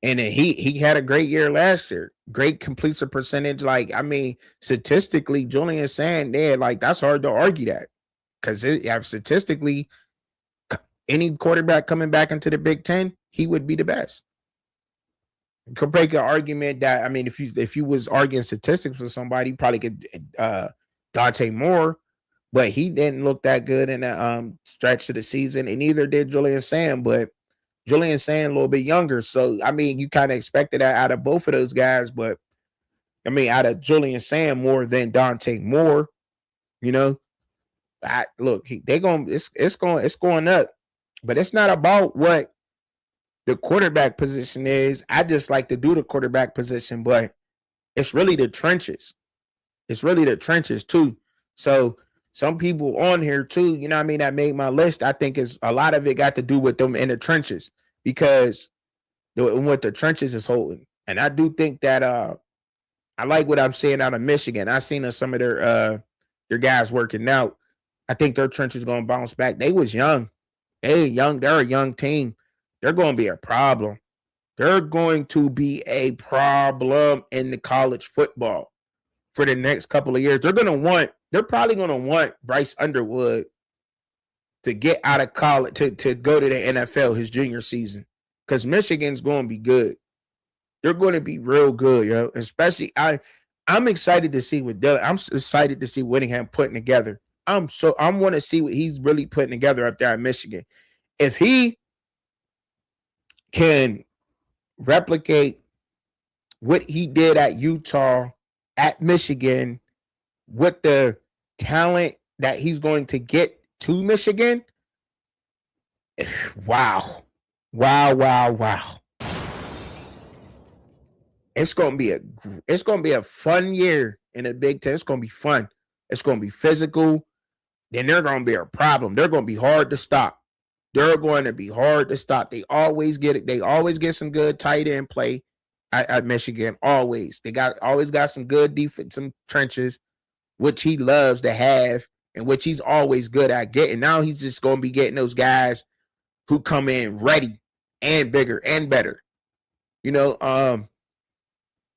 then he had a great year last year. Great completion percentage. Like, I mean, statistically, Julian saying there, like, that's hard to argue that. Because statistically, any quarterback coming back into the Big Ten, he would be the best. You could make an argument that, I mean, if you was arguing statistics with somebody, you probably could Dante Moore, but he didn't look that good in the stretch of the season, and neither did Julian Sam. But Julian Sam a little bit younger, so I mean, you kind of expected that out of both of those guys, but I mean, out of Julian Sam more than Dante Moore, you know. It's going up, but it's not about what the quarterback position is. I just like to do the quarterback position, but it's really the trenches. It's really the trenches too. So some people on here too, you know what I mean, that made my list. I think is a lot of it got to do with them in the trenches, because what the trenches is holding. And I do think that I like what I'm seeing out of Michigan. I seen some of their guys working out. I think their trenches going to bounce back. They was young. They're a young team. They're going to be a problem. They're going to be a problem in the college football for the next couple of years. They're probably going to want Bryce Underwood to get out of college, to go to the NFL his junior season, because Michigan's going to be good. They're going to be real good, yo. Especially, I'm excited to see what I'm excited to see Whittingham putting together. I want to see what he's really putting together up there in Michigan. If he can replicate what he did at Utah, at Michigan, with the talent that he's going to get to Michigan, wow. It's gonna be a fun year in the Big Ten. It's gonna be fun. It's gonna be physical. Then they're gonna be a problem. They're gonna be hard to stop. They're going to be hard to stop. They always get it. They always get some good tight end play at Michigan. Always. They always got some good defense, some trenches, which he loves to have, and which he's always good at getting. Now he's just gonna be getting those guys who come in ready and bigger and better. You know,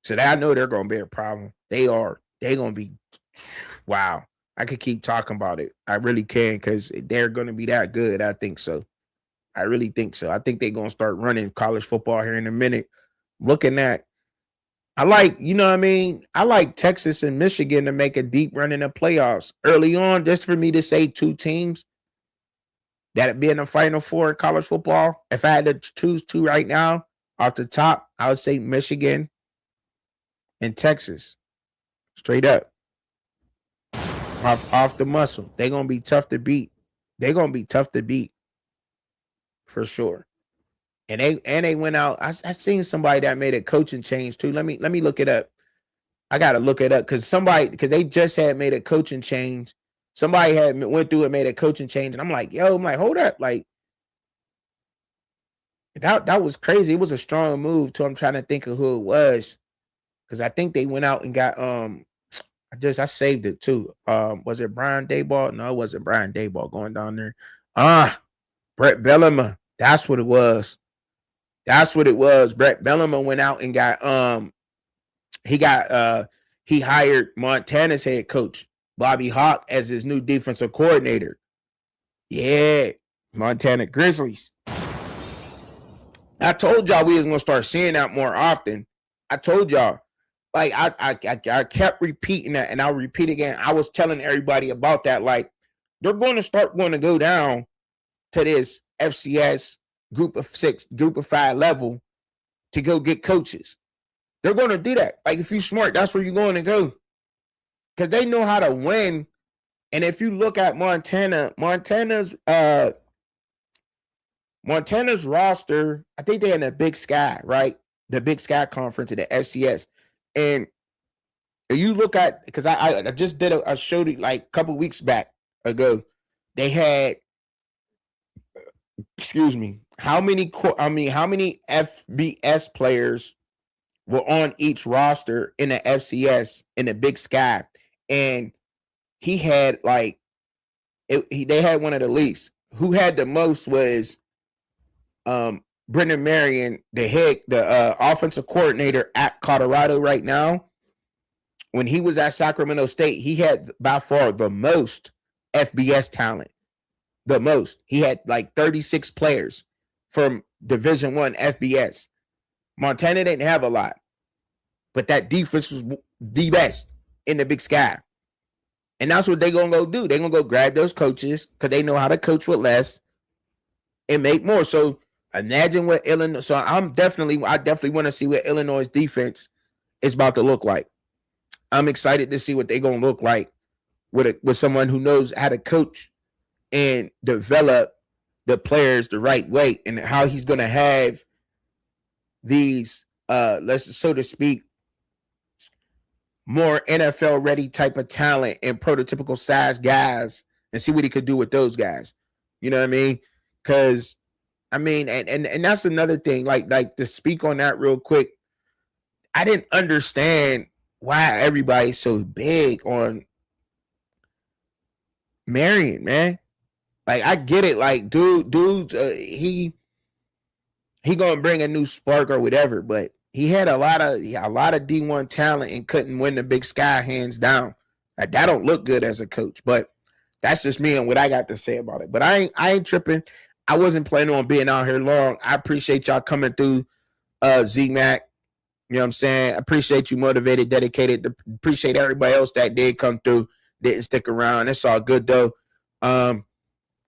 So that I know they're gonna be a problem. They are. They're gonna be wow. I could keep talking about it. I really can because they're gonna be that good. I think so. I really think so. I think they're gonna start running college football here in a minute. Looking at I like, you know what I mean? I like Texas and Michigan to make a deep run in the playoffs early on, just for me to say two teams that'd be in the final four in college football. If I had to choose two right now off the top, I would say Michigan and Texas. Straight up. Off the muscle. They're gonna be tough to beat. They're gonna be tough to beat for sure. And they went out. I seen somebody that made a coaching change too. Let me look it up. I gotta look it up because they just had made a coaching change. Somebody had went through and made a coaching change, and I'm like, hold up, like that was crazy. It was a strong move too. I'm trying to think of who it was because I think they went out and got I saved it too. Was it Brian Daboll? No, it wasn't Brian Daboll going down there. Brett Bielema. That's what it was. That's what it was. Brett Bielema went out and got he hired Montana's head coach, Bobby Hauck, as his new defensive coordinator. Yeah, Montana Grizzlies. I told y'all we was gonna start seeing that more often. I told y'all. Like I kept repeating that, and I'll repeat again. I was telling everybody about that. Like they're going to go down to this FCS group of 6, group of 5 level to go get coaches. They're going to do that. Like if you're smart, that's where you're going to go because they know how to win. And if you look at Montana's roster, I think they're in the Big Sky, right? The Big Sky Conference in the FCS. And you look at, because I just did a show like a couple weeks back ago. They had, excuse me, how many FBS players were on each roster in the FCS in the Big Sky, and he had like they had one of the least. Who had the most was Brendan Marion, the offensive coordinator at Colorado right now. When he was at Sacramento State, he had by far the most FBS talent. The most. He had like 36 players from Division I FBS. Montana didn't have a lot, but that defense was the best in the Big Sky. And that's what they're going to go do. They're going to go grab those coaches because they know how to coach with less and make more. So imagine what Illinois. So I definitely want to see what Illinois' defense is about to look like. I'm excited to see what they're going to look like with someone who knows how to coach and develop the players the right way, and how he's going to have these, let's so to speak, more NFL ready type of talent and prototypical size guys, and see what he could do with those guys. You know what I mean? Because I mean, and that's another thing. Like to speak on that real quick, I didn't understand why everybody's so big on Marion, man. Like I get it. Like dude, he gonna bring a new spark or whatever, but he had a lot of D1 talent and couldn't win the Big Sky hands down. Like, that don't look good as a coach, but that's just me and what I got to say about it. But I ain't tripping. I wasn't planning on being out here long. I appreciate y'all coming through, Z-Mac. You know what I'm saying? I appreciate you, motivated, dedicated. Appreciate everybody else that did come through, didn't stick around. It's all good though.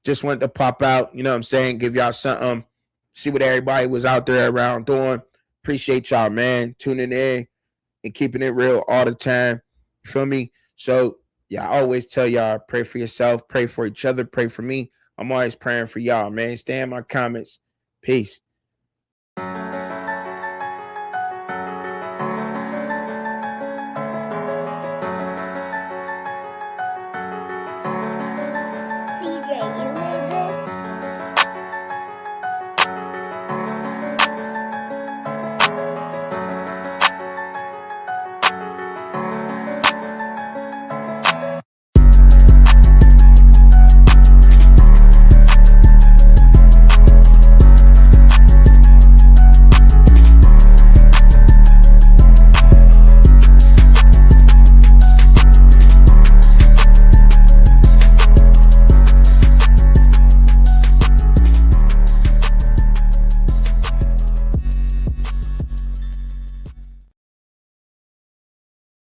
Just wanted to pop out, you know what I'm saying? Give y'all something. See what everybody was out there around doing. Appreciate y'all, man, tuning in and keeping it real all the time. You feel me? So, yeah, I always tell y'all, pray for yourself, pray for each other, pray for me. I'm always praying for y'all, man. Stay in my comments. Peace.